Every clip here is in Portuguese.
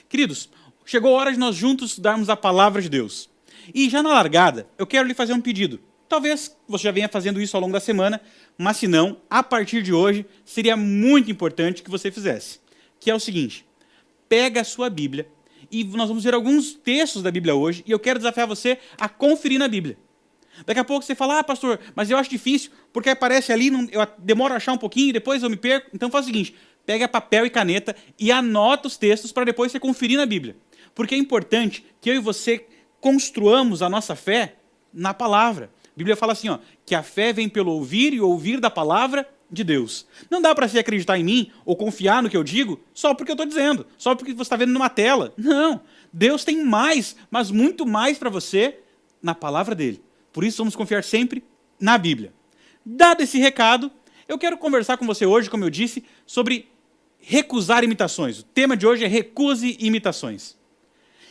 Queridos, chegou a hora de nós juntos estudarmos a palavra de Deus. E já na largada, eu quero lhe fazer um pedido. Talvez você já venha fazendo isso ao longo da semana, mas se não, a partir de hoje, seria muito importante que você fizesse. Que é o seguinte, pega a sua Bíblia, e nós vamos ver alguns textos da Bíblia hoje, e eu quero desafiar você a conferir na Bíblia. Daqui a pouco você fala, pastor, mas eu acho difícil, porque aparece ali, eu demoro a achar um pouquinho, e depois eu me perco. Então faz o seguinte, pega papel e caneta e anota os textos para depois você conferir na Bíblia. Porque é importante que eu e você construamos a nossa fé na palavra. A Bíblia fala assim, que a fé vem pelo ouvir e ouvir da palavra de Deus. Não dá para você acreditar em mim ou confiar no que eu digo só porque eu estou dizendo, só porque você está vendo numa tela. Não, Deus tem mais, mas muito mais para você na palavra dele. Por isso vamos confiar sempre na Bíblia. Dado esse recado, eu quero conversar com você hoje, como eu disse, sobre recusar imitações. O tema de hoje é recuse imitações.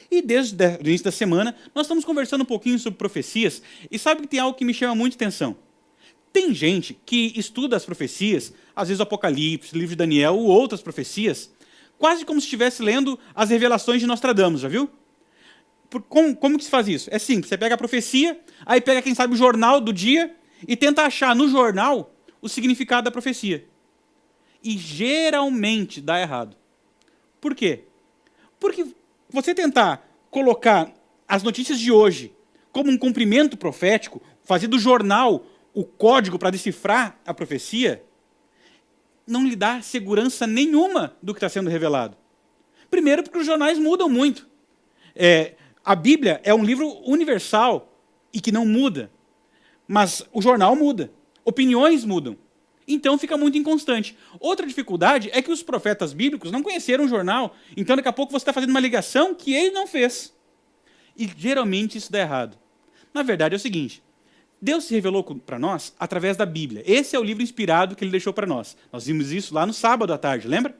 E desde o início da semana, nós estamos conversando um pouquinho sobre profecias, e sabe que tem algo que me chama muita atenção. Tem gente que estuda as profecias, às vezes o Apocalipse, o livro de Daniel ou outras profecias, quase como se estivesse lendo as revelações de Nostradamus, já viu? Como que se faz isso? É simples, você pega a profecia, aí pega, quem sabe, o jornal do dia e tenta achar no jornal o significado da profecia. E geralmente dá errado. Por quê? Porque você tentar colocar as notícias de hoje como um cumprimento profético, fazer do jornal o código para decifrar a profecia, não lhe dá segurança nenhuma do que está sendo revelado. Primeiro, porque os jornais mudam muito. A Bíblia é um livro universal e que não muda, mas o jornal muda, opiniões mudam, então fica muito inconstante. Outra dificuldade é que os profetas bíblicos não conheceram o jornal, então daqui a pouco você está fazendo uma ligação que ele não fez. E geralmente isso dá errado. Na verdade é o seguinte, Deus se revelou para nós através da Bíblia. Esse é o livro inspirado que ele deixou para nós. Nós vimos isso lá no sábado à tarde, lembra?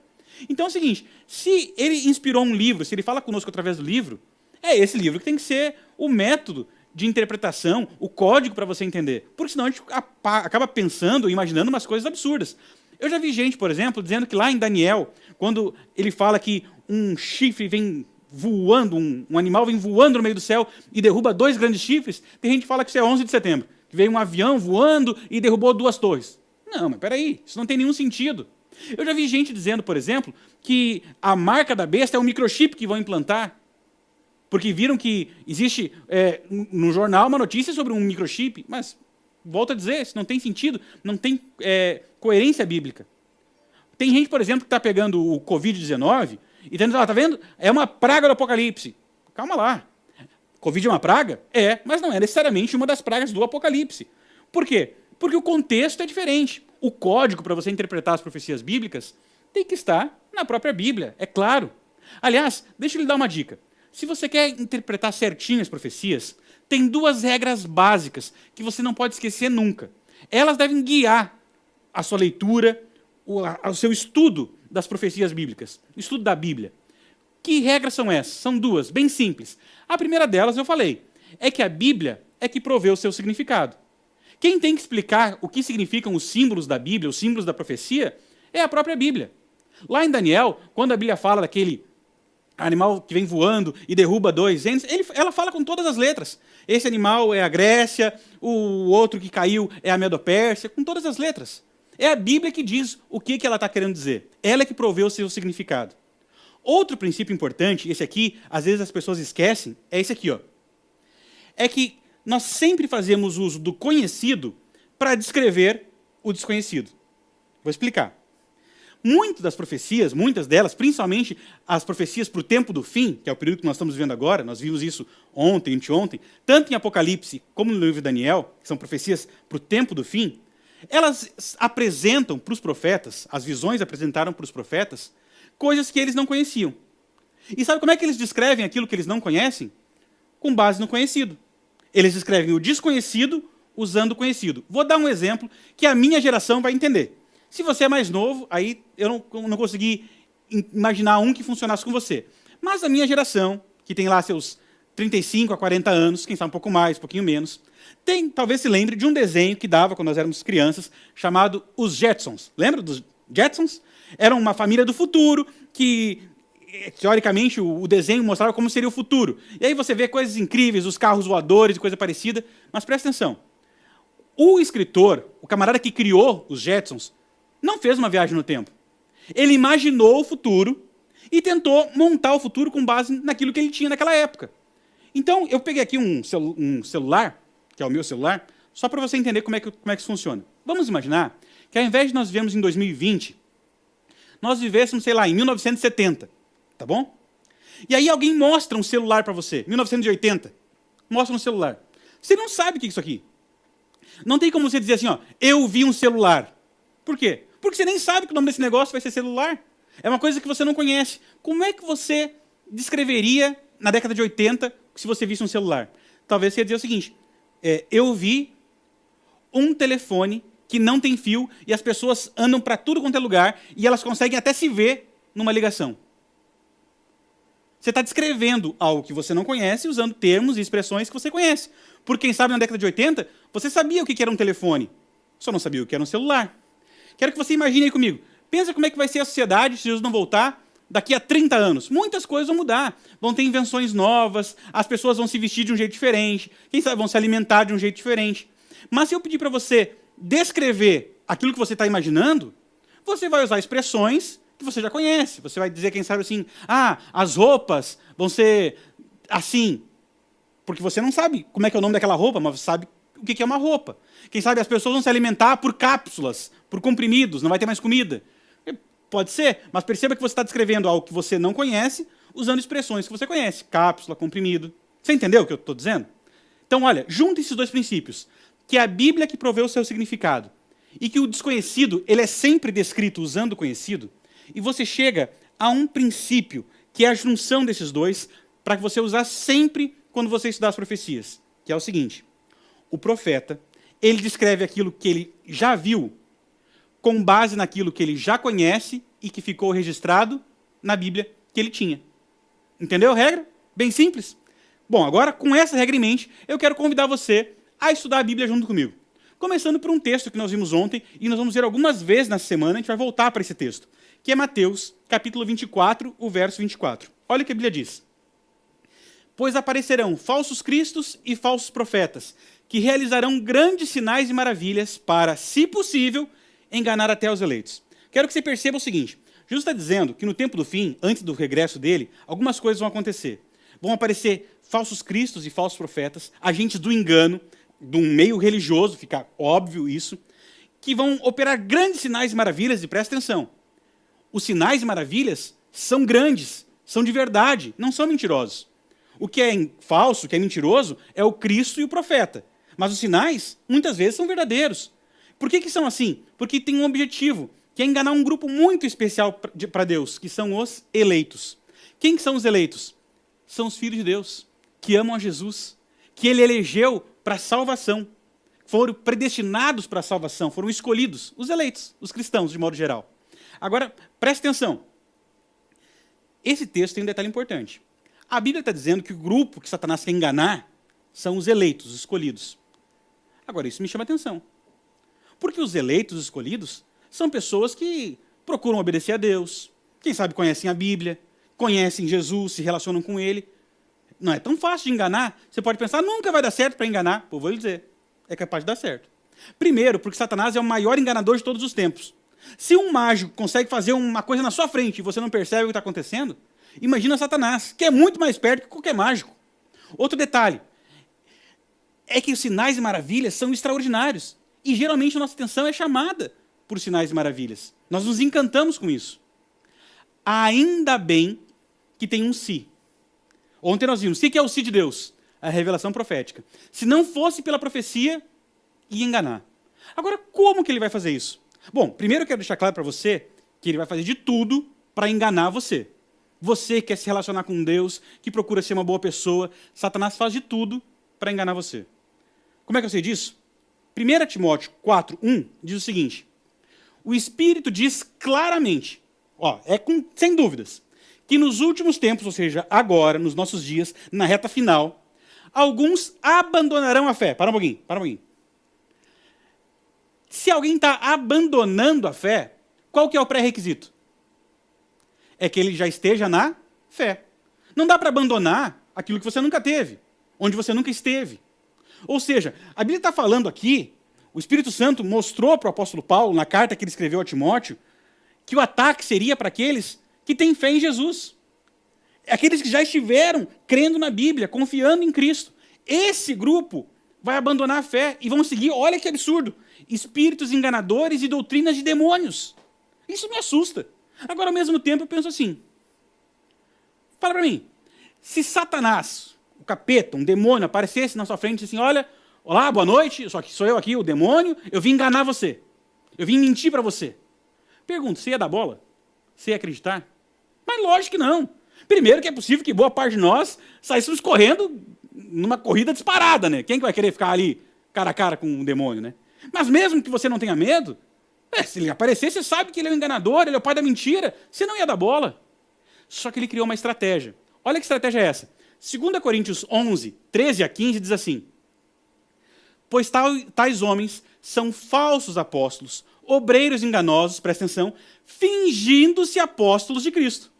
Então é o seguinte, se ele inspirou um livro, se ele fala conosco através do livro, é esse livro que tem que ser o método de interpretação, o código para você entender. Porque senão a gente acaba pensando, imaginando umas coisas absurdas. Eu já vi gente, por exemplo, dizendo que lá em Daniel, quando ele fala que um chifre vem voando, um animal vem voando no meio do céu e derruba 2 grandes chifres, tem gente que fala que isso é 11 de setembro, que veio um avião voando e derrubou 2 torres. Não, mas peraí, isso não tem nenhum sentido. Eu já vi gente dizendo, por exemplo, que a marca da besta é um microchip que vão implantar, porque viram que existe no jornal uma notícia sobre um microchip, mas, volto a dizer, isso não tem sentido, não tem coerência bíblica. Tem gente, por exemplo, que está pegando o Covid-19 e dizendo, tá vendo? É uma praga do Apocalipse. Calma lá. Covid é uma praga? É, mas não é necessariamente uma das pragas do Apocalipse. Por quê? Porque o contexto é diferente. O código para você interpretar as profecias bíblicas tem que estar na própria Bíblia, é claro. Aliás, deixa eu lhe dar uma dica. Se você quer interpretar certinho as profecias, tem 2 regras básicas que você não pode esquecer nunca. Elas devem guiar a sua leitura, o seu estudo das profecias bíblicas, o estudo da Bíblia. Que regras são essas? São 2, bem simples. A primeira delas, eu falei, é que a Bíblia é que provê o seu significado. Quem tem que explicar o que significam os símbolos da Bíblia, os símbolos da profecia, é a própria Bíblia. Lá em Daniel, quando a Bíblia fala daquele animal que vem voando e derruba 2 entes, ela fala com todas as letras. Esse animal é a Grécia, o outro que caiu é a Medo-Pérsia, com todas as letras. É a Bíblia que diz o que ela está querendo dizer. Ela é que provê o seu significado. Outro princípio importante, esse aqui, às vezes as pessoas esquecem, é esse aqui. É que nós sempre fazemos uso do conhecido para descrever o desconhecido. Vou explicar. Muitas das profecias, muitas delas, principalmente as profecias para o tempo do fim, que é o período que nós estamos vivendo agora, nós vimos isso ontem, anteontem, tanto em Apocalipse como no livro de Daniel, que são profecias para o tempo do fim, elas apresentam para os profetas, as visões apresentaram para os profetas, coisas que eles não conheciam. E sabe como é que eles descrevem aquilo que eles não conhecem? Com base no conhecido. Eles descrevem o desconhecido usando o conhecido. Vou dar um exemplo que a minha geração vai entender. Se você é mais novo, aí eu não consegui imaginar um que funcionasse com você. Mas a minha geração, que tem lá seus 35 a 40 anos, quem sabe um pouco mais, um pouquinho menos, talvez se lembre de um desenho que dava quando nós éramos crianças, chamado Os Jetsons. Lembra dos Jetsons? Era uma família do futuro que teoricamente, o desenho mostrava como seria o futuro. E aí você vê coisas incríveis, os carros voadores e coisa parecida. Mas presta atenção. O escritor, o camarada que criou os Jetsons, não fez uma viagem no tempo. Ele imaginou o futuro e tentou montar o futuro com base naquilo que ele tinha naquela época. Então, eu peguei aqui um celular, que é o meu celular, só para você entender como é que isso funciona. Vamos imaginar que ao invés de nós vivemos em 2020, nós vivêssemos, sei lá, em 1970, tá bom? E aí alguém mostra um celular para você, 1980, mostra um celular. Você não sabe o que é isso aqui. Não tem como você dizer assim, ó, eu vi um celular. Por quê? Porque você nem sabe que o nome desse negócio vai ser celular. É uma coisa que você não conhece. Como é que você descreveria, na década de 80, se você visse um celular? Talvez você ia dizer o seguinte, eu vi um telefone que não tem fio e as pessoas andam para tudo quanto é lugar e elas conseguem até se ver numa ligação. Você está descrevendo algo que você não conhece usando termos e expressões que você conhece. Por quem sabe, na década de 80, você sabia o que era um telefone, só não sabia o que era um celular. Quero que você imagine aí comigo. Pensa como é que vai ser a sociedade se Jesus não voltar daqui a 30 anos. Muitas coisas vão mudar. Vão ter invenções novas, as pessoas vão se vestir de um jeito diferente, quem sabe vão se alimentar de um jeito diferente. Mas se eu pedir para você descrever aquilo que você está imaginando, você vai usar expressões que você já conhece. Você vai dizer, quem sabe assim, as roupas vão ser assim. Porque você não sabe como é que é o nome daquela roupa, mas você sabe o que é uma roupa. Quem sabe as pessoas vão se alimentar por cápsulas, por comprimidos, não vai ter mais comida. Pode ser, mas perceba que você está descrevendo algo que você não conhece, usando expressões que você conhece. Cápsula, comprimido. Você entendeu o que eu estou dizendo? Então, olha, junta esses dois princípios. Que é a Bíblia que provê o seu significado. E que o desconhecido, ele é sempre descrito usando o conhecido. E você chega a um princípio, que é a junção desses dois, para que você usar sempre quando você estudar as profecias. Que é o seguinte. O profeta, ele descreve aquilo que ele já viu, com base naquilo que ele já conhece e que ficou registrado na Bíblia que ele tinha. Entendeu a regra? Bem simples. Bom, agora, com essa regra em mente, eu quero convidar você a estudar a Bíblia junto comigo. Começando por um texto que nós vimos ontem, e nós vamos ver algumas vezes nessa semana, a gente vai voltar para esse texto, que é Mateus, capítulo 24, o verso 24. Olha o que a Bíblia diz. Pois aparecerão falsos cristos e falsos profetas, que realizarão grandes sinais e maravilhas para, se possível, enganar até os eleitos. Quero que você perceba o seguinte, Jesus está dizendo que no tempo do fim, antes do regresso dele, algumas coisas vão acontecer. Vão aparecer falsos cristos e falsos profetas, agentes do engano, de um meio religioso, fica óbvio isso, que vão operar grandes sinais e maravilhas, e presta atenção, os sinais e maravilhas são grandes, são de verdade, não são mentirosos. O que é falso, o que é mentiroso, é o Cristo e o profeta. Mas os sinais, muitas vezes, são verdadeiros. Por que são assim? Porque tem um objetivo, que é enganar um grupo muito especial para Deus, que são os eleitos. Quem que são os eleitos? São os filhos de Deus, que amam a Jesus, que ele elegeu para a salvação. Foram predestinados para a salvação, foram escolhidos, os eleitos, os cristãos, de modo geral. Agora, preste atenção. Esse texto tem um detalhe importante. A Bíblia está dizendo que o grupo que Satanás quer enganar são os eleitos, os escolhidos. Agora, isso me chama a atenção. Porque os eleitos, os escolhidos, são pessoas que procuram obedecer a Deus, quem sabe conhecem a Bíblia, conhecem Jesus, se relacionam com ele. Não é tão fácil de enganar. Você pode pensar, nunca vai dar certo para enganar. Pô, vou lhe dizer, é capaz de dar certo. Primeiro, porque Satanás é o maior enganador de todos os tempos. Se um mágico consegue fazer uma coisa na sua frente e você não percebe o que está acontecendo, imagina Satanás, que é muito mais perto que qualquer mágico. Outro detalhe, é que os sinais e maravilhas são extraordinários. E geralmente a nossa atenção é chamada por sinais e maravilhas. Nós nos encantamos com isso. Ainda bem que tem um si. Ontem nós vimos, o que é o si de Deus? A revelação profética. Se não fosse pela profecia, ia enganar. Agora, como que ele vai fazer isso? Bom, primeiro eu quero deixar claro para você que ele vai fazer de tudo para enganar você. Você que quer se relacionar com Deus, que procura ser uma boa pessoa, Satanás faz de tudo para enganar você. Como é que eu sei disso? 1 Timóteo 4:1 diz o seguinte, o Espírito diz claramente, sem dúvidas, que nos últimos tempos, ou seja, agora, nos nossos dias, na reta final, alguns abandonarão a fé. Para um pouquinho. Se alguém está abandonando a fé, qual que é o pré-requisito? É que ele já esteja na fé. Não dá para abandonar aquilo que você nunca teve, onde você nunca esteve. Ou seja, a Bíblia está falando aqui, o Espírito Santo mostrou para o apóstolo Paulo, na carta que ele escreveu a Timóteo, que o ataque seria para aqueles que têm fé em Jesus. Aqueles que já estiveram crendo na Bíblia, confiando em Cristo. Esse grupo vai abandonar a fé e vão seguir, olha que absurdo, espíritos enganadores e doutrinas de demônios. Isso me assusta. Agora, ao mesmo tempo, eu penso assim, fala para mim, se Satanás, o capeta, um demônio, aparecesse na sua frente e assim, olá, boa noite, só que sou eu aqui, o demônio, eu vim enganar você. Eu vim mentir para você. Pergunto, você ia dar bola? Você ia acreditar? Mas lógico que não. Primeiro que é possível que boa parte de nós saíssemos correndo numa corrida disparada, né? Quem que vai querer ficar ali cara a cara com um demônio, né? Mas mesmo que você não tenha medo, se ele aparecer, você sabe que ele é um enganador, ele é o pai da mentira, você não ia dar bola. Só que ele criou uma estratégia. Olha que estratégia é essa. 2 Coríntios 11, 13 a 15 diz assim, pois tais homens são falsos apóstolos, obreiros enganosos, presta atenção, fingindo-se apóstolos de Cristo.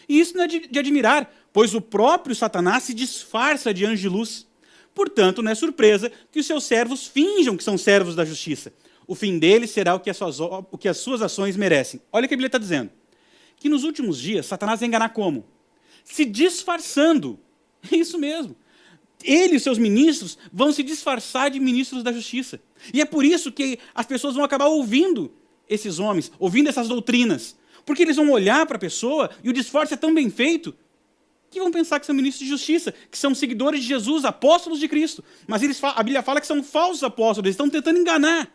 E isso não é de admirar, pois o próprio Satanás se disfarça de anjo de luz. Portanto, não é surpresa que os seus servos finjam que são servos da justiça. O fim deles será o que as suas ações merecem. Olha o que a Bíblia está dizendo. Que nos últimos dias, Satanás vai enganar como? Se disfarçando. É isso mesmo. Ele e seus ministros vão se disfarçar de ministros da justiça. E é por isso que as pessoas vão acabar ouvindo esses homens, ouvindo essas doutrinas. Porque eles vão olhar para a pessoa e o disfarce é tão bem feito que vão pensar que são ministros de justiça, que são seguidores de Jesus, apóstolos de Cristo. Mas a Bíblia fala que são falsos apóstolos, eles estão tentando enganar.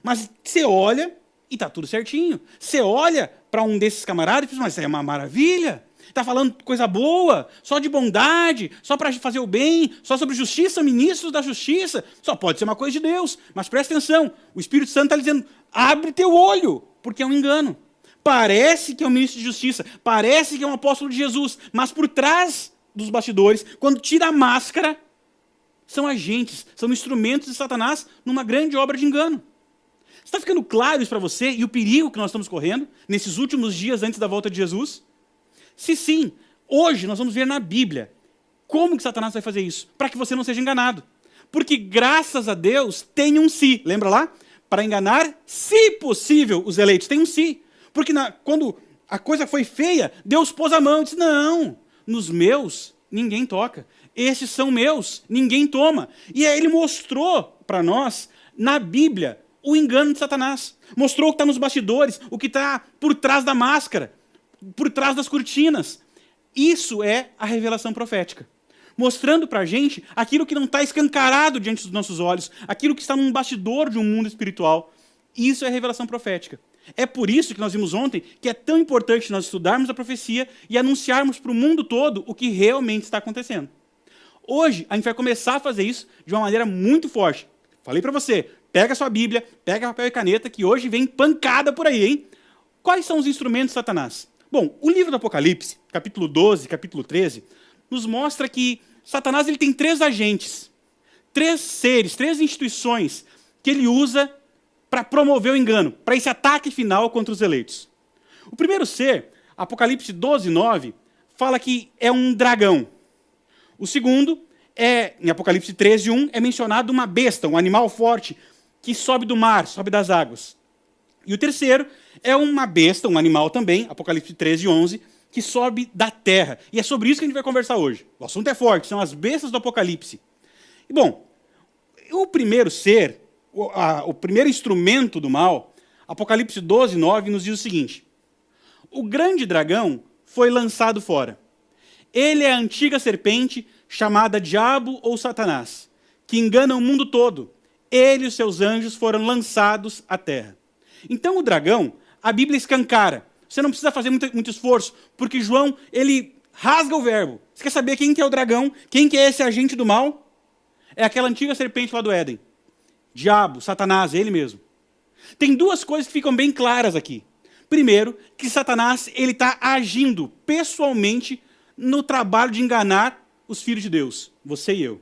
Mas você olha e está tudo certinho. Você olha para um desses camaradas e diz, mas isso é uma maravilha. Está falando coisa boa, só de bondade, só para fazer o bem, só sobre justiça, ministros da justiça. Só pode ser uma coisa de Deus. Mas presta atenção, o Espírito Santo está dizendo, abre teu olho, porque é um engano. Parece que é um ministro de justiça, parece que é um apóstolo de Jesus, mas por trás dos bastidores, quando tira a máscara, são agentes, são instrumentos de Satanás numa grande obra de engano. Está ficando claro isso para você e o perigo que nós estamos correndo nesses últimos dias antes da volta de Jesus? Se sim, hoje nós vamos ver na Bíblia como que Satanás vai fazer isso, para que você não seja enganado. Porque graças a Deus tem um se, lembra lá? Para enganar, se possível, os eleitos. Tem um se. Porque quando a coisa foi feia, Deus pôs a mão e disse, não, nos meus ninguém toca. Esses são meus, ninguém toma. E aí ele mostrou para nós, na Bíblia, o engano de Satanás. Mostrou o que está nos bastidores, o que está por trás da máscara, por trás das cortinas. Isso é a revelação profética. Mostrando para a gente aquilo que não está escancarado diante dos nossos olhos, aquilo que está num bastidor de um mundo espiritual. Isso é a revelação profética. É por isso que nós vimos ontem que é tão importante nós estudarmos a profecia e anunciarmos para o mundo todo o que realmente está acontecendo. Hoje, a gente vai começar a fazer isso de uma maneira muito forte. Falei para você, pega a sua Bíblia, pega papel e caneta, que hoje vem pancada por aí, hein? Quais são os instrumentos de Satanás? Bom, o livro do Apocalipse, capítulo 12, capítulo 13, nos mostra que Satanás ele tem 3 agentes, 3 seres, 3 instituições que ele usa para promover o engano, para esse ataque final contra os eleitos. O primeiro ser, Apocalipse 12, 9, fala que é um dragão. O segundo, em Apocalipse 13, 1, é mencionado uma besta, um animal forte, que sobe do mar, sobe das águas. E o terceiro é uma besta, um animal também, Apocalipse 13, 11, que sobe da terra. E é sobre isso que a gente vai conversar hoje. O assunto é forte, são as bestas do Apocalipse. E, bom, o primeiro ser, o primeiro instrumento do mal, Apocalipse 12, 9, nos diz o seguinte, o grande dragão foi lançado fora. Ele é a antiga serpente, chamada Diabo ou Satanás, que engana o mundo todo. Ele e os seus anjos foram lançados à terra. Então o dragão, a Bíblia escancara. Você não precisa fazer muito esforço, porque João, ele rasga o verbo. Você quer saber quem que é o dragão? Quem que é esse agente do mal? É aquela antiga serpente lá do Éden. Diabo, Satanás, ele mesmo. Tem 2 coisas que ficam bem claras aqui. Primeiro, que Satanás ele está agindo pessoalmente no trabalho de enganar os filhos de Deus, você e eu.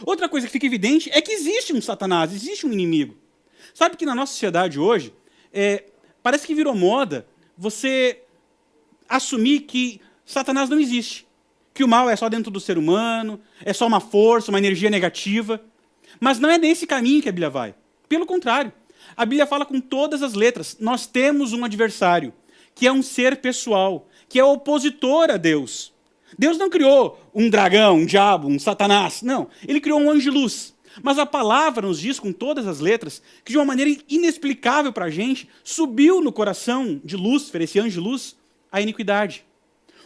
Outra coisa que fica evidente é que existe um Satanás, existe um inimigo. Sabe que na nossa sociedade hoje, parece que virou moda você assumir que Satanás não existe, que o mal é só dentro do ser humano, é só uma força, uma energia negativa. Mas não é nesse caminho que a Bíblia vai. Pelo contrário, a Bíblia fala com todas as letras. Nós temos um adversário, que é um ser pessoal, que é opositor a Deus. Deus não criou um dragão, um diabo, um Satanás. Não, ele criou um anjo de luz. Mas a palavra nos diz com todas as letras que de uma maneira inexplicável para a gente, subiu no coração de Lúcifer, esse anjo de luz, a iniquidade.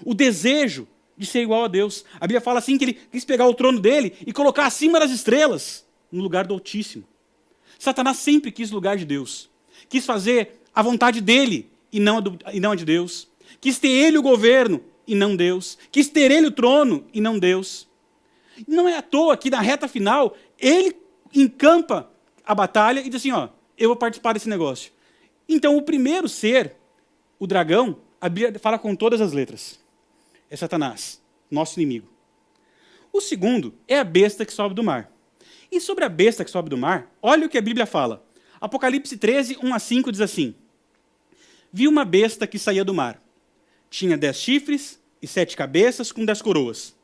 O desejo de ser igual a Deus. A Bíblia fala assim que ele quis pegar o trono dele e colocar acima das estrelas, no lugar do Altíssimo. Satanás sempre quis o lugar de Deus. Quis fazer a vontade dele e não a de Deus. Quis ter ele o governo e não Deus. Quis ter ele o trono e não Deus. Não é à toa que na reta final, ele encampa a batalha e diz assim, ó, eu vou participar desse negócio. Então o primeiro ser, o dragão, a Bíblia fala com todas as letras. É Satanás, nosso inimigo. O segundo é a besta que sobe do mar. E sobre a besta que sobe do mar, olha o que a Bíblia fala. Apocalipse 13, 1-5 diz assim: vi uma besta que saía do mar. Tinha 10 chifres e 7 cabeças com 10 coroas.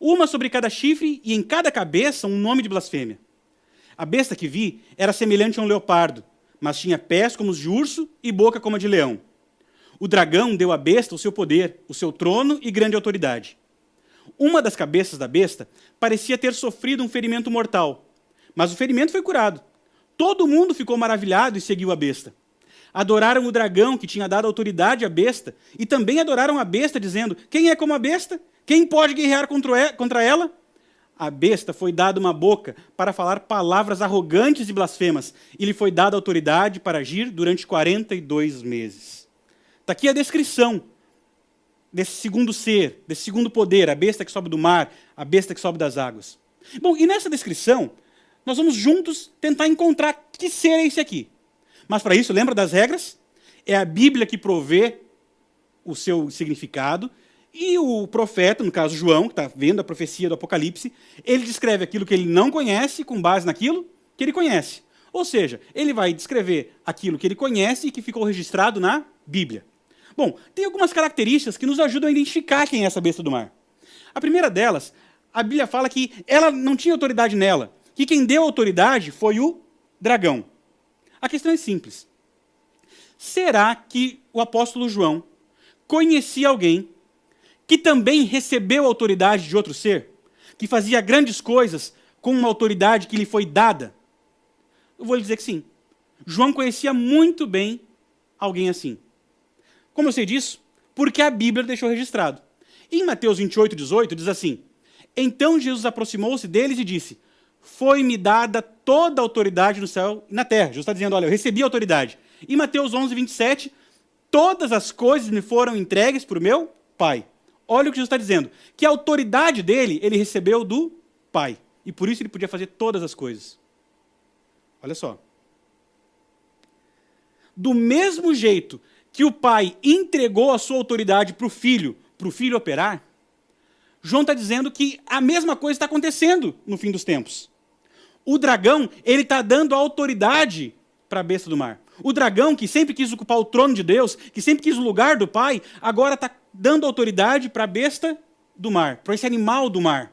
Uma sobre cada chifre e em cada cabeça um nome de blasfêmia. A besta que vi era semelhante a um leopardo, mas tinha pés como os de urso e boca como a de leão. O dragão deu à besta o seu poder, o seu trono e grande autoridade. Uma das cabeças da besta parecia ter sofrido um ferimento mortal, mas o ferimento foi curado. Todo mundo ficou maravilhado e seguiu a besta. Adoraram o dragão que tinha dado autoridade à besta e também adoraram a besta, dizendo: quem é como a besta? Quem pode guerrear contra ela? A besta foi dada uma boca para falar palavras arrogantes e blasfemas, e lhe foi dada autoridade para agir durante 42 meses. Está aqui a descrição desse segundo ser, desse segundo poder, a besta que sobe do mar, a besta que sobe das águas. Bom, e nessa descrição, nós vamos juntos tentar encontrar que ser é esse aqui. Mas para isso, lembra das regras? É a Bíblia que provê o seu significado, e o profeta, no caso João, que está vendo a profecia do Apocalipse, ele descreve aquilo que ele não conhece com base naquilo que ele conhece. Ou seja, ele vai descrever aquilo que ele conhece e que ficou registrado na Bíblia. Bom, tem algumas características que nos ajudam a identificar quem é essa besta do mar. A primeira delas, a Bíblia fala que ela não tinha autoridade nela, que quem deu autoridade foi o dragão. A questão é simples. Será que o apóstolo João conhecia alguém que também recebeu autoridade de outro ser, que fazia grandes coisas com uma autoridade que lhe foi dada? Eu vou lhe dizer que sim. João conhecia muito bem alguém assim. Como eu sei disso? Porque a Bíblia deixou registrado. Em Mateus 28, 18, diz assim: então Jesus aproximou-se deles e disse: foi-me dada toda a autoridade no céu e na terra. Jesus está dizendo, olha, eu recebi a autoridade. Em Mateus 11, 27, todas as coisas me foram entregues por meu Pai. Olha o que Jesus está dizendo, que a autoridade dele, ele recebeu do Pai. E por isso ele podia fazer todas as coisas. Olha só. Do mesmo jeito que o Pai entregou a sua autoridade para o Filho operar, João está dizendo que a mesma coisa está acontecendo no fim dos tempos. O dragão, ele está dando autoridade para a besta do mar. O dragão, que sempre quis ocupar o trono de Deus, que sempre quis o lugar do Pai, agora está dando autoridade para a besta do mar, para esse animal do mar.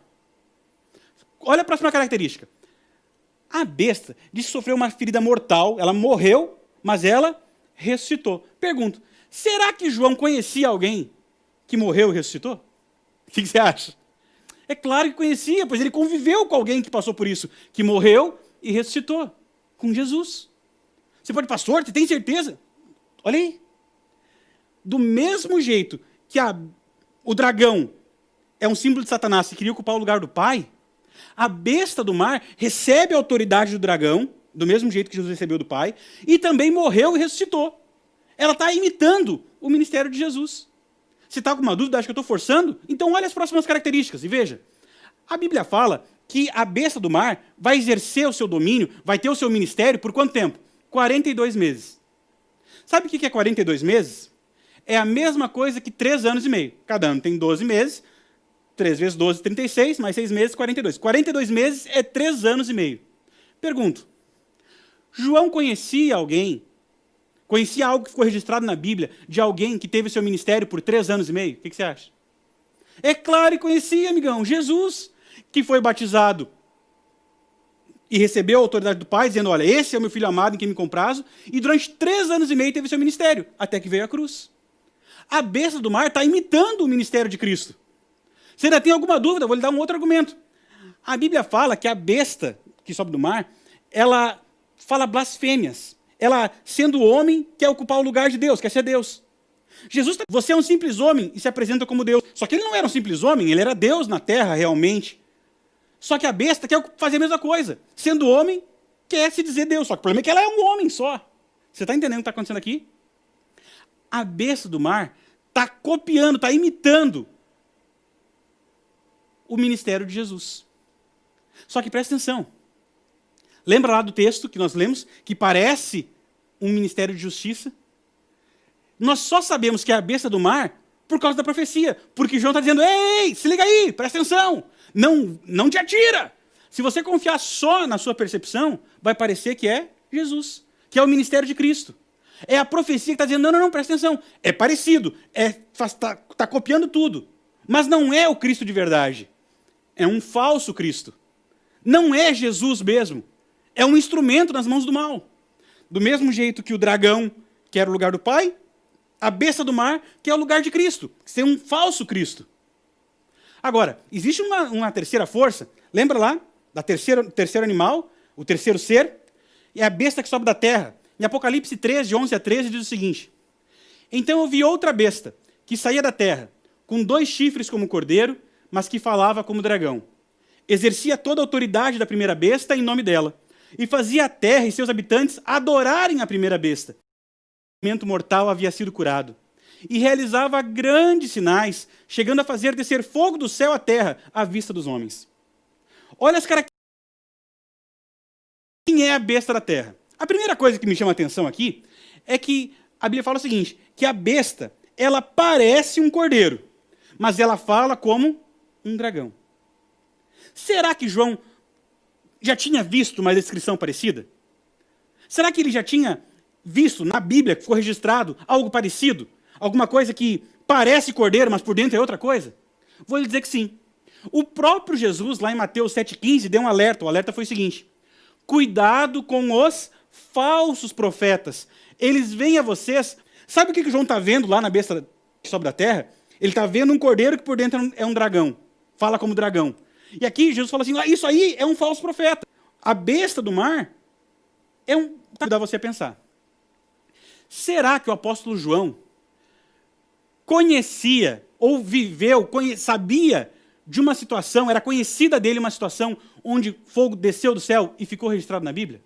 Olha a próxima característica. A besta diz que sofreu uma ferida mortal, ela morreu, mas ela ressuscitou. Pergunto, será que João conhecia alguém que morreu e ressuscitou? O que você acha? É claro que conhecia, pois ele conviveu com alguém que passou por isso, que morreu e ressuscitou, com Jesus. Você pode, pastor, você tem certeza? Olha aí. Do mesmo jeito que o dragão é um símbolo de Satanás que queria ocupar o lugar do Pai, a besta do mar recebe a autoridade do dragão, do mesmo jeito que Jesus recebeu do Pai, e também morreu e ressuscitou. Ela está imitando o ministério de Jesus. Se está com uma dúvida, acha que eu estou forçando? Então olha as próximas características e veja. A Bíblia fala que a besta do mar vai exercer o seu domínio, vai ter o seu ministério por quanto tempo? 42 meses. Sabe o que é 42 meses? É a mesma coisa que 3 anos e meio. Cada ano tem 12 meses, 3 vezes 12, 36, mais 6 meses, 42. 42 meses é 3 anos e meio. Pergunto, João conhecia alguém, conhecia algo que ficou registrado na Bíblia, de alguém que teve seu ministério por 3 anos e meio? O que você acha? É claro e conhecia, amigão, Jesus, que foi batizado e recebeu a autoridade do Pai, dizendo, olha, esse é o meu filho amado em quem me comprazo, e durante 3 anos e meio teve seu ministério, até que veio a cruz. A besta do mar está imitando o ministério de Cristo. Se ainda tem alguma dúvida, eu vou lhe dar um outro argumento. A Bíblia fala que a besta que sobe do mar, ela fala blasfêmias. Ela, sendo homem, quer ocupar o lugar de Deus, quer ser Deus. Jesus, você é um simples homem e se apresenta como Deus. Só que ele não era um simples homem, ele era Deus na terra, realmente. Só que a besta quer fazer a mesma coisa. Sendo homem, quer se dizer Deus. Só que o problema é que ela é um homem só. Você está entendendo o que está acontecendo aqui? A besta do mar está copiando, está imitando o ministério de Jesus. Só que presta atenção. Lembra lá do texto que nós lemos, que parece um ministério de justiça? Nós só sabemos que é a besta do mar por causa da profecia. Porque João está dizendo, ei, se liga aí, presta atenção. Não te atira. Se você confiar só na sua percepção, vai parecer que é Jesus, que é o ministério de Cristo. É a profecia que está dizendo, não, presta atenção. É parecido, está copiando tudo. Mas não é o Cristo de verdade. É um falso Cristo. Não é Jesus mesmo. É um instrumento nas mãos do mal. Do mesmo jeito que o dragão, que era o lugar do Pai, a besta do mar, que é o lugar de Cristo, que é um falso Cristo. Agora, existe uma terceira força, lembra lá, da terceiro animal, o terceiro ser, é a besta que sobe da terra. Em Apocalipse 13, 11 a 13, diz o seguinte, então eu vi outra besta, que saía da terra, com 2 chifres como cordeiro, mas que falava como dragão. Exercia toda a autoridade da primeira besta em nome dela, e fazia a terra e seus habitantes adorarem a primeira besta. O elemento mortal havia sido curado. E realizava grandes sinais, chegando a fazer descer fogo do céu à terra, à vista dos homens. Olha as características. Quem é a besta da terra? A primeira coisa que me chama a atenção aqui é que a Bíblia fala o seguinte, que a besta, ela parece um cordeiro, mas ela fala como um dragão. Será que João já tinha visto uma descrição parecida? Será que ele já tinha visto na Bíblia, que ficou registrado, algo parecido? Alguma coisa que parece cordeiro, mas por dentro é outra coisa? Vou lhe dizer que sim. O próprio Jesus, lá em Mateus 7,15, deu um alerta. O alerta foi o seguinte, cuidado com os falsos profetas. Eles vêm a vocês... Sabe o que João está vendo lá na besta que sobe da terra? Ele está vendo um cordeiro que por dentro é um dragão. Fala como dragão. E aqui Jesus fala assim, isso aí é um falso profeta. A besta do mar é um... Dá você a pensar. Será que o apóstolo João conhecia ou viveu, sabia de uma situação, era conhecida dele uma situação onde fogo desceu do céu e ficou registrado na Bíblia?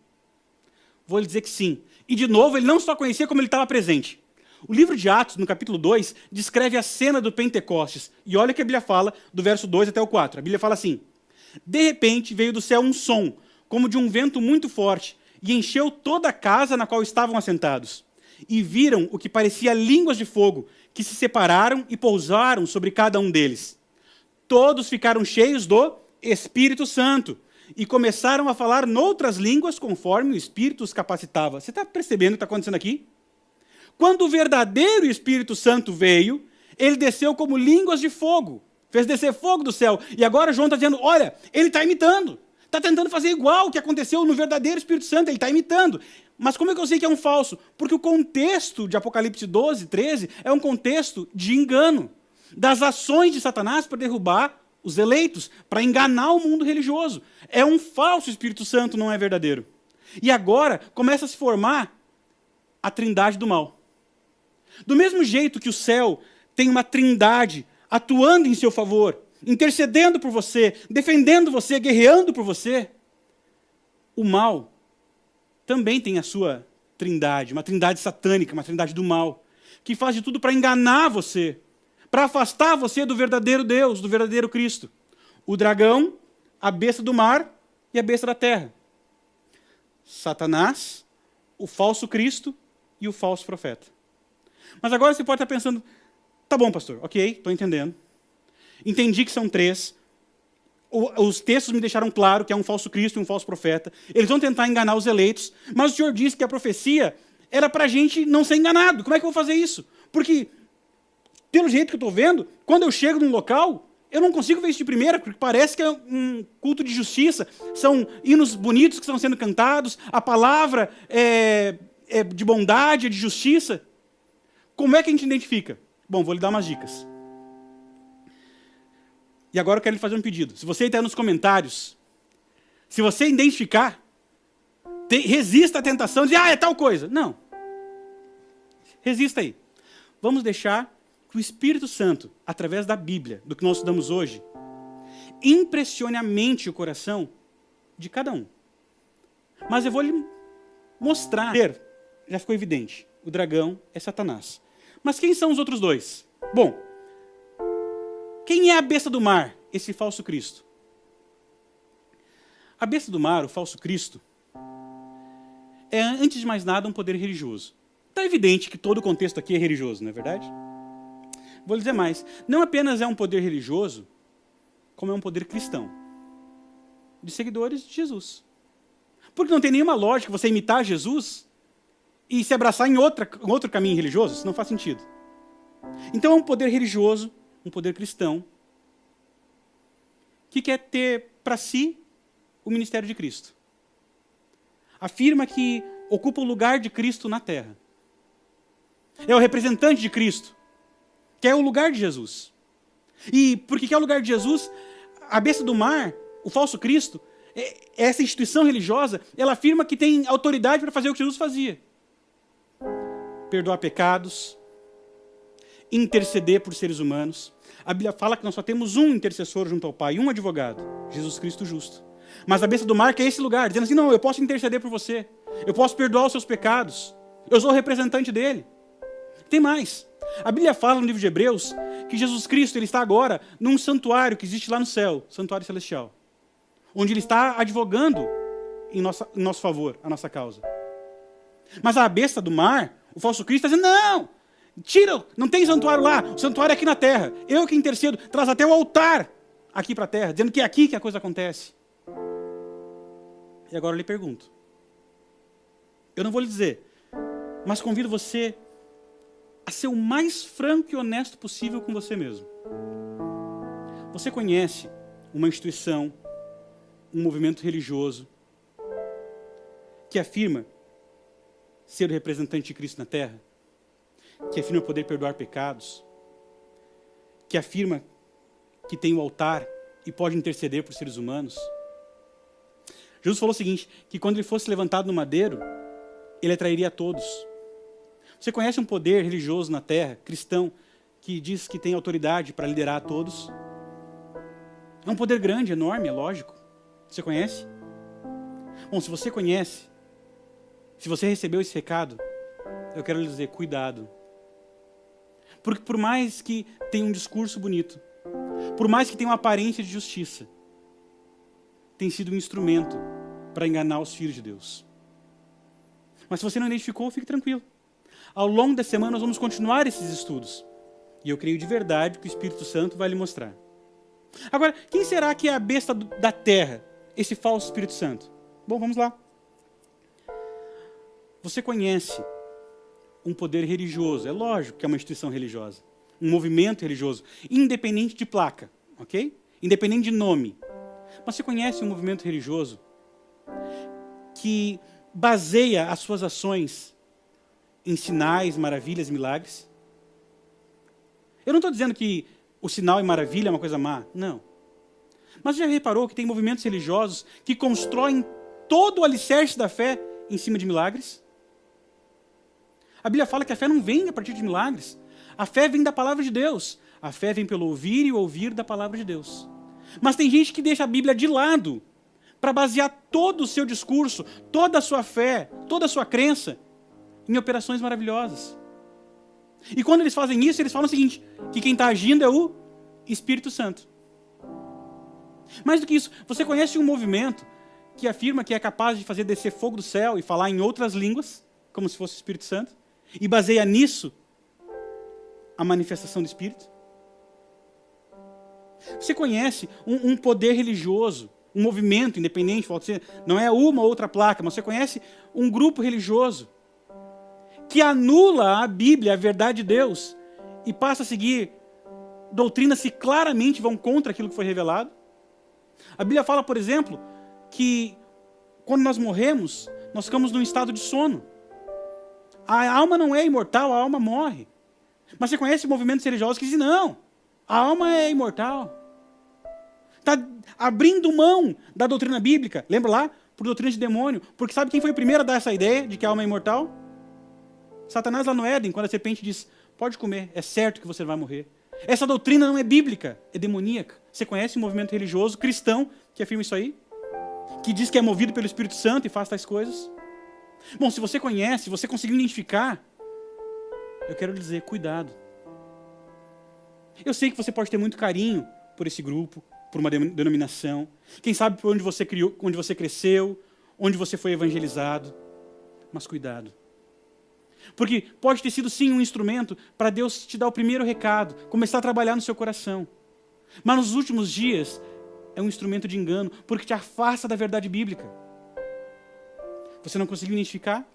Vou lhe dizer que sim. E de novo, ele não só conhecia como ele estava presente. O livro de Atos, no capítulo 2, descreve a cena do Pentecostes. E olha o que a Bíblia fala, do verso 2 até o 4. A Bíblia fala assim, de repente veio do céu um som, como de um vento muito forte, e encheu toda a casa na qual estavam assentados. E viram o que parecia línguas de fogo, que se separaram e pousaram sobre cada um deles. Todos ficaram cheios do Espírito Santo e começaram a falar noutras línguas conforme o Espírito os capacitava. Você está percebendo o que está acontecendo aqui? Quando o verdadeiro Espírito Santo veio, ele desceu como línguas de fogo, fez descer fogo do céu. E agora João está dizendo, olha, ele está imitando, está tentando fazer igual o que aconteceu no verdadeiro Espírito Santo, ele está imitando. Mas como é que eu sei que é um falso? Porque o contexto de Apocalipse 12, 13, é um contexto de engano, das ações de Satanás para derrubar os eleitos, para enganar o mundo religioso. É um falso Espírito Santo, não é verdadeiro. E agora começa a se formar a trindade do mal. Do mesmo jeito que o céu tem uma trindade atuando em seu favor, intercedendo por você, defendendo você, guerreando por você, o mal também tem a sua trindade, uma trindade satânica, uma trindade do mal, que faz de tudo para enganar você, para afastar você do verdadeiro Deus, do verdadeiro Cristo. O dragão, a besta do mar e a besta da terra. Satanás, o falso Cristo e o falso profeta. Mas agora você pode estar pensando, tá bom, pastor, ok, estou entendendo. Entendi que são 3. Os textos me deixaram claro que é um falso Cristo e um falso profeta. Eles vão tentar enganar os eleitos, mas o Senhor disse que a profecia era para a gente não ser enganado. Como é que eu vou fazer isso? Porque pelo jeito que eu estou vendo, quando eu chego num local, eu não consigo ver isso de primeira, porque parece que é um culto de justiça, são hinos bonitos que estão sendo cantados, a palavra é de bondade, é de justiça. Como é que a gente identifica? Bom, vou lhe dar umas dicas. E agora eu quero lhe fazer um pedido. Se você está nos comentários, se você identificar, resista à tentação de dizer, é tal coisa. Não. Resista aí. Vamos deixar que o Espírito Santo, através da Bíblia, do que nós estudamos hoje, impressione a mente e o coração de cada um. Mas eu vou lhe mostrar. Já ficou evidente. O dragão é Satanás. Mas quem são os outros dois? Bom, quem é a besta do mar? Esse falso Cristo. A besta do mar, o falso Cristo, é, antes de mais nada, um poder religioso. Está evidente que todo o contexto aqui é religioso, não é verdade? Vou lhe dizer mais. Não apenas é um poder religioso, como é um poder cristão. De seguidores de Jesus. Porque não tem nenhuma lógica você imitar Jesus e se abraçar em outro caminho religioso. Isso não faz sentido. Então é um poder religioso, um poder cristão, que quer ter para si o ministério de Cristo. Afirma que ocupa o lugar de Cristo na terra. É o representante de Cristo, que é o lugar de Jesus. E porque é o lugar de Jesus, a besta do mar, o falso Cristo, essa instituição religiosa, ela afirma que tem autoridade para fazer o que Jesus fazia. Perdoar pecados, interceder por seres humanos. A Bíblia fala que nós só temos um intercessor junto ao Pai, um advogado, Jesus Cristo justo. Mas a besta do mar quer esse lugar, dizendo assim, não, eu posso interceder por você, eu posso perdoar os seus pecados, eu sou o representante dele. Tem mais. A Bíblia fala no livro de Hebreus que Jesus Cristo ele está agora num santuário que existe lá no céu, santuário celestial, onde ele está advogando em nosso favor, a nossa causa. Mas a besta do mar, o falso Cristo, está dizendo, não, tira, não tem santuário lá, o santuário é aqui na terra, eu que intercedo, traz até o altar aqui para a terra, dizendo que é aqui que a coisa acontece. E agora eu lhe pergunto, eu não vou lhe dizer, mas convido você a ser o mais franco e honesto possível com você mesmo. Você conhece uma instituição, um movimento religioso que afirma ser o representante de Cristo na terra? Que afirma poder perdoar pecados? Que afirma que tem o altar e pode interceder por seres humanos? Jesus falou o seguinte, que quando ele fosse levantado no madeiro, ele atrairia a todos. Você conhece um poder religioso na terra, cristão, que diz que tem autoridade para liderar a todos? É um poder grande, enorme, é lógico. Você conhece? Bom, se você conhece, se você recebeu esse recado, eu quero lhe dizer, cuidado. Porque por mais que tenha um discurso bonito, por mais que tenha uma aparência de justiça, tem sido um instrumento para enganar os filhos de Deus. Mas se você não identificou, fique tranquilo. Ao longo da semana nós vamos continuar esses estudos. E eu creio de verdade que o Espírito Santo vai lhe mostrar. Agora, quem será que é a besta da terra, esse falso Espírito Santo? Bom, vamos lá. Você conhece um poder religioso, é lógico que é uma instituição religiosa, um movimento religioso, independente de placa, ok? Independente de nome. Mas você conhece um movimento religioso que baseia as suas ações em sinais, maravilhas, milagres? Eu não estou dizendo que o sinal e maravilha é uma coisa má, não. Mas já reparou que tem movimentos religiosos que constroem todo o alicerce da fé em cima de milagres? A Bíblia fala que a fé não vem a partir de milagres. A fé vem da palavra de Deus. A fé vem pelo ouvir e ouvir da palavra de Deus. Mas tem gente que deixa a Bíblia de lado para basear todo o seu discurso, toda a sua fé, toda a sua crença em operações maravilhosas. E quando eles fazem isso, eles falam o seguinte, que quem está agindo é o Espírito Santo. Mais do que isso, você conhece um movimento que afirma que é capaz de fazer descer fogo do céu e falar em outras línguas, como se fosse o Espírito Santo, e baseia nisso a manifestação do Espírito? Você conhece um poder religioso, um movimento independente, não é uma ou outra placa, mas você conhece um grupo religioso que anula a Bíblia, a verdade de Deus, e passa a seguir doutrinas que claramente vão contra aquilo que foi revelado. A Bíblia fala, por exemplo, que quando nós morremos, nós ficamos num estado de sono. A alma não é imortal, a alma morre. Mas você conhece movimentos religiosos que dizem, não, a alma é imortal. Está abrindo mão da doutrina bíblica, lembra lá? Por doutrina de demônio. Porque sabe quem foi o primeiro a dar essa ideia de que a alma é imortal? Satanás lá no Éden, quando a serpente diz, pode comer, é certo que você vai morrer. Essa doutrina não é bíblica, é demoníaca. Você conhece um movimento religioso cristão que afirma isso aí? Que diz que é movido pelo Espírito Santo e faz tais coisas? Bom, se você conhece, se você conseguiu identificar, eu quero lhe dizer, cuidado. Eu sei que você pode ter muito carinho por esse grupo, por uma denominação. Quem sabe por onde você criou, onde você cresceu, onde você foi evangelizado. Mas cuidado. Porque pode ter sido sim um instrumento para Deus te dar o primeiro recado, começar a trabalhar no seu coração. Mas nos últimos dias é um instrumento de engano, porque te afasta da verdade bíblica. Você não conseguiu identificar?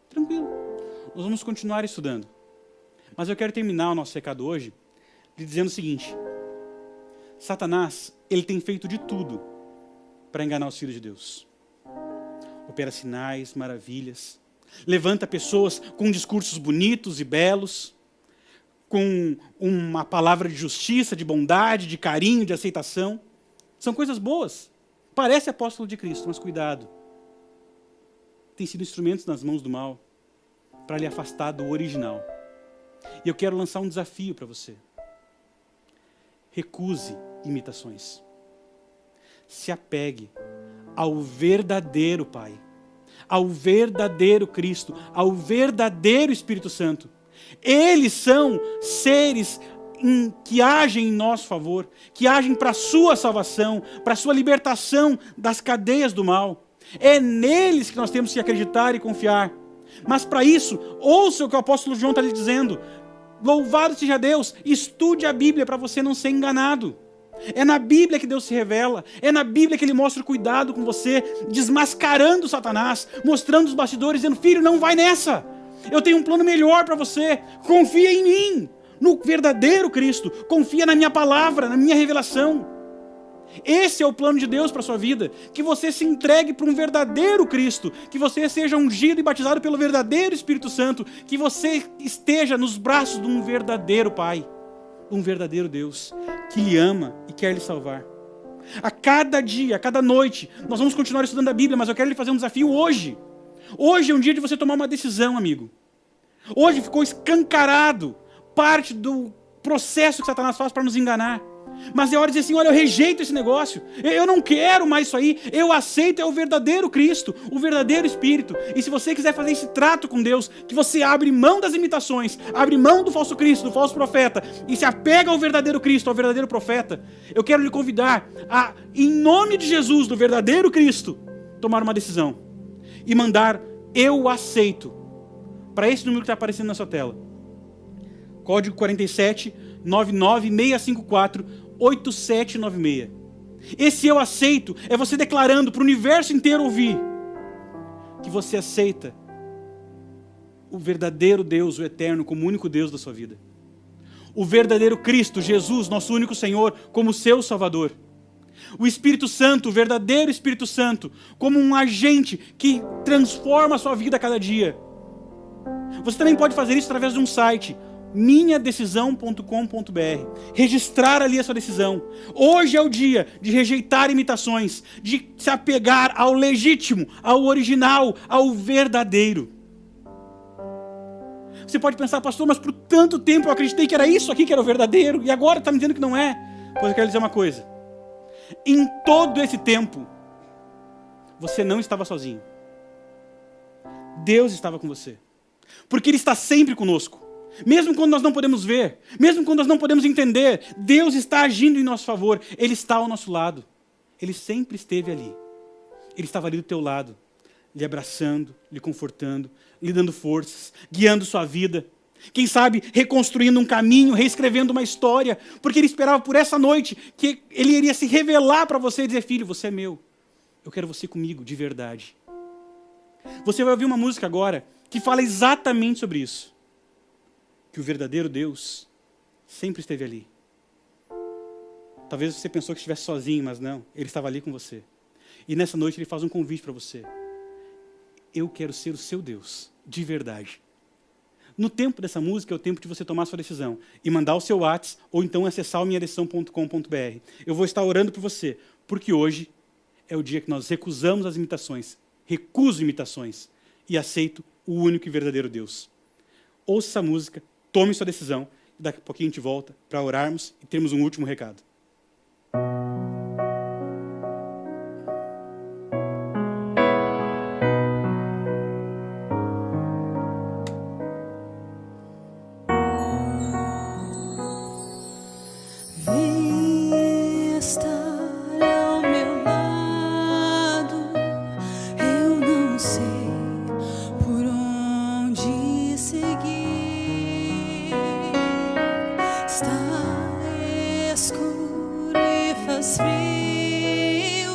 Tranquilo. Nós vamos continuar estudando. Mas eu quero terminar o nosso recado hoje lhe dizendo o seguinte. Satanás, ele tem feito de tudo para enganar os filhos de Deus. Opera sinais, maravilhas. Levanta pessoas com discursos bonitos e belos, com uma palavra de justiça, de bondade, de carinho, de aceitação. São coisas boas. Parece apóstolo de Cristo, mas cuidado. Tem sido instrumentos nas mãos do mal para lhe afastar do original. E eu quero lançar um desafio para você. Recuse imitações. Se apegue ao verdadeiro Pai, ao verdadeiro Cristo, ao verdadeiro Espírito Santo. Eles são seres que agem em nosso favor, que agem para a sua salvação, para a sua libertação das cadeias do mal. É neles que nós temos que acreditar e confiar. Mas para isso, ouça o que o apóstolo João está lhe dizendo. Louvado seja Deus, estude a Bíblia para você não ser enganado. É na Bíblia que Deus se revela, é na Bíblia que Ele mostra o cuidado com você, desmascarando Satanás, mostrando os bastidores, dizendo, filho, não vai nessa, eu tenho um plano melhor para você, confia em mim, no verdadeiro Cristo, confia na minha palavra, na minha revelação. Esse é o plano de Deus para a sua vida, que você se entregue para um verdadeiro Cristo, que você seja ungido e batizado pelo verdadeiro Espírito Santo, que você esteja nos braços de um verdadeiro Pai, de um verdadeiro Deus, que lhe ama e quer lhe salvar. A cada dia, a cada noite, nós vamos continuar estudando a Bíblia, mas eu quero lhe fazer um desafio hoje. Hoje é um dia de você tomar uma decisão, amigo. Hoje ficou escancarado parte do processo que Satanás faz para nos enganar. Mas é hora de dizer assim, olha, eu rejeito esse negócio, eu não quero mais isso aí, eu aceito é o verdadeiro Cristo, o verdadeiro Espírito. E se você quiser fazer esse trato com Deus, que você abre mão das imitações, abre mão do falso Cristo, do falso profeta, e se apega ao verdadeiro Cristo, ao verdadeiro profeta, eu quero lhe convidar a, em nome de Jesus, do verdadeiro Cristo, tomar uma decisão e mandar eu aceito para esse número que está aparecendo na sua tela. Código 47 99 654 8796. Esse eu aceito é você declarando para o universo inteiro ouvir que você aceita o verdadeiro Deus, o eterno, como o único Deus da sua vida. O verdadeiro Cristo, Jesus, nosso único Senhor, como seu Salvador. O Espírito Santo, o verdadeiro Espírito Santo, como um agente que transforma a sua vida a cada dia. Você também pode fazer isso através de um site, minhadecisão.com.br. Registrar ali a sua decisão. Hoje é o dia de rejeitar imitações, de se apegar ao legítimo, ao original, ao verdadeiro. Você pode pensar, pastor, mas por tanto tempo eu acreditei que era isso aqui que era o verdadeiro, e agora está me dizendo que não é. Pois eu quero dizer uma coisa. Em todo esse tempo, você não estava sozinho. Deus estava com você. Porque Ele está sempre conosco. Mesmo quando nós não podemos ver, mesmo quando nós não podemos entender, Deus está agindo em nosso favor. Ele está ao nosso lado. Ele sempre esteve ali. Ele estava ali do teu lado, lhe abraçando, lhe confortando, lhe dando forças, guiando sua vida. Quem sabe reconstruindo um caminho, reescrevendo uma história, porque Ele esperava por essa noite que Ele iria se revelar para você e dizer, filho, você é meu. Eu quero você comigo, de verdade. Você vai ouvir uma música agora que fala exatamente sobre isso. Que o verdadeiro Deus sempre esteve ali. Talvez você pensou que estivesse sozinho, mas não, Ele estava ali com você. E nessa noite Ele faz um convite para você. Eu quero ser o seu Deus, de verdade. No tempo dessa música é o tempo de você tomar a sua decisão e mandar o seu WhatsApp ou então acessar o minhadecisão.com.br. Eu vou estar orando por você, porque hoje é o dia que nós recusamos as imitações, recuso imitações e aceito o único e verdadeiro Deus. Ouça essa música, tome sua decisão e daqui a pouquinho a gente volta para orarmos e termos um último recado. Vem estar ao meu lado, eu não sei por onde seguir. Está escuro e faz frio,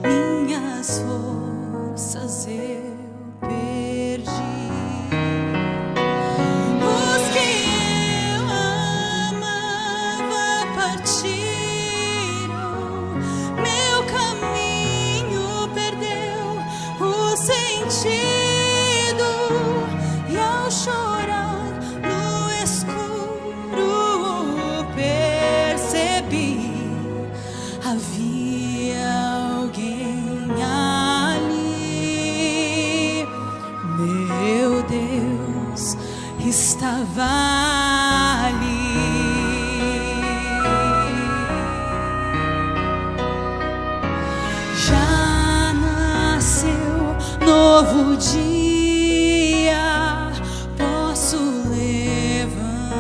minhas forças eu perdi. Os que eu amava partiram, meu caminho perdeu o sentido, e ao chorar no escuro percebi, havia alguém ali. Meu Deus estava ali. Já nasceu novo dia, posso levantar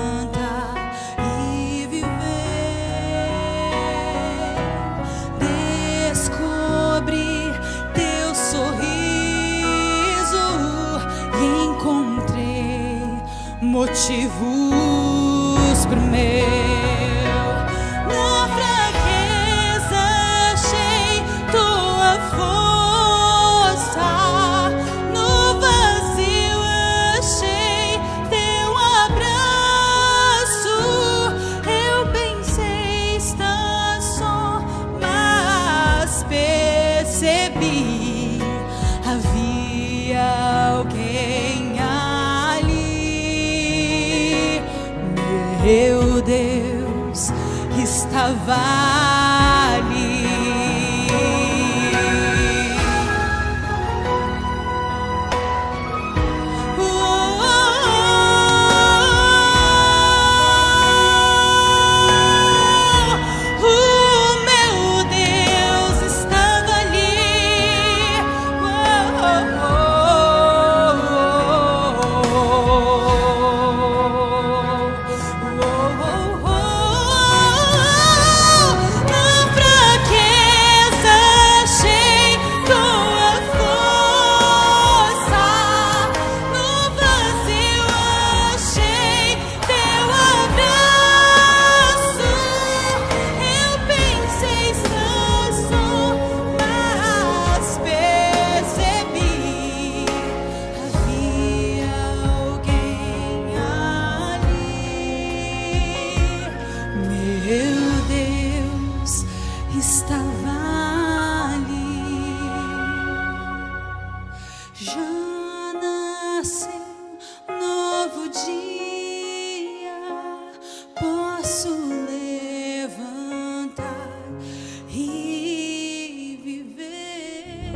e viver, descobrir teu sorriso e encontrei motivos pro meu. Na fraqueza achei tua força, no vazio achei teu abraço. Eu pensei estar só, mas percebi, havia alguém ali. Meu Deus estava ali. Meu Deus estava ali. Na fraqueza achei tua força, no vazio achei teu abraço. Eu pensei estar só, mas percebi, havia alguém ali. Meu Deus estava ali. Já nasceu novo dia, posso levantar e viver.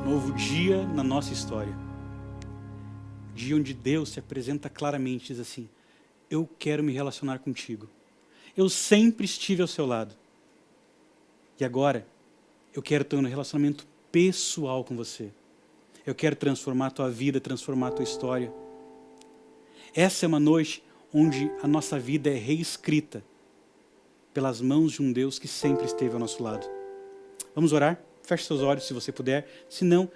Novo dia na nossa história. Dia onde Deus se apresenta claramente, diz assim: eu quero me relacionar contigo. Eu sempre estive ao seu lado. E agora, eu quero ter um relacionamento pessoal com você. Eu quero transformar a tua vida, transformar a tua história. Essa é uma noite onde a nossa vida é reescrita pelas mãos de um Deus que sempre esteve ao nosso lado. Vamos orar? Feche seus olhos se você puder. Se não,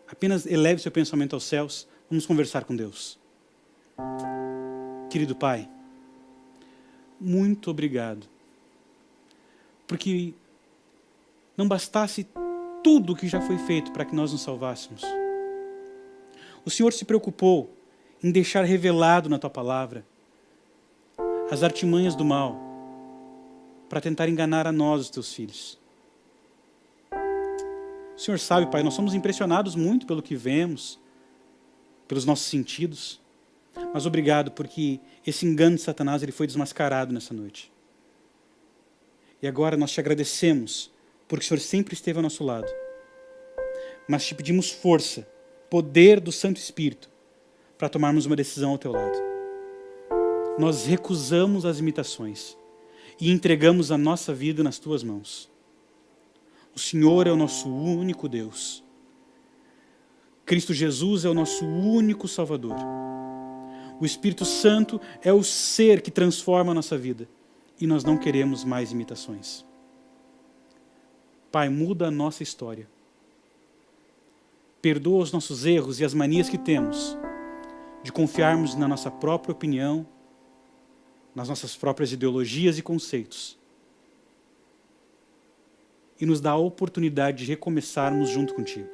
apenas eleve seu pensamento aos céus. Vamos conversar com Deus. Querido Pai, muito obrigado. Porque não bastasse tudo que já foi feito para que nós nos salvássemos. O Senhor se preocupou em deixar revelado na tua palavra as artimanhas do mal para tentar enganar a nós, os teus filhos. O Senhor sabe, Pai, nós somos impressionados muito pelo que vemos, pelos nossos sentidos, mas obrigado porque esse engano de Satanás ele foi desmascarado nessa noite. E agora nós te agradecemos porque o Senhor sempre esteve ao nosso lado. Mas te pedimos força, poder do Santo Espírito para tomarmos uma decisão ao teu lado. Nós recusamos as imitações e entregamos a nossa vida nas tuas mãos. O Senhor é o nosso único Deus. Cristo Jesus é o nosso único Salvador. O Espírito Santo é o ser que transforma a nossa vida. E nós não queremos mais imitações. Pai, muda a nossa história. Perdoa os nossos erros e as manias que temos de confiarmos na nossa própria opinião, nas nossas próprias ideologias e conceitos. E nos dá a oportunidade de recomeçarmos junto contigo.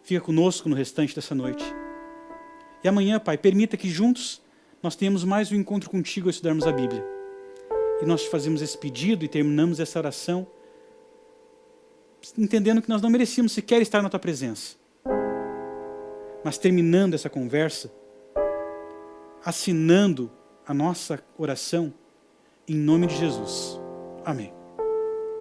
Fica conosco no restante dessa noite. E amanhã, Pai, permita que juntos nós tenhamos mais um encontro contigo ao estudarmos a Bíblia. E nós te fazemos esse pedido e terminamos essa oração entendendo que nós não merecíamos sequer estar na tua presença. Mas terminando essa conversa, assinando a nossa oração em nome de Jesus. Amém.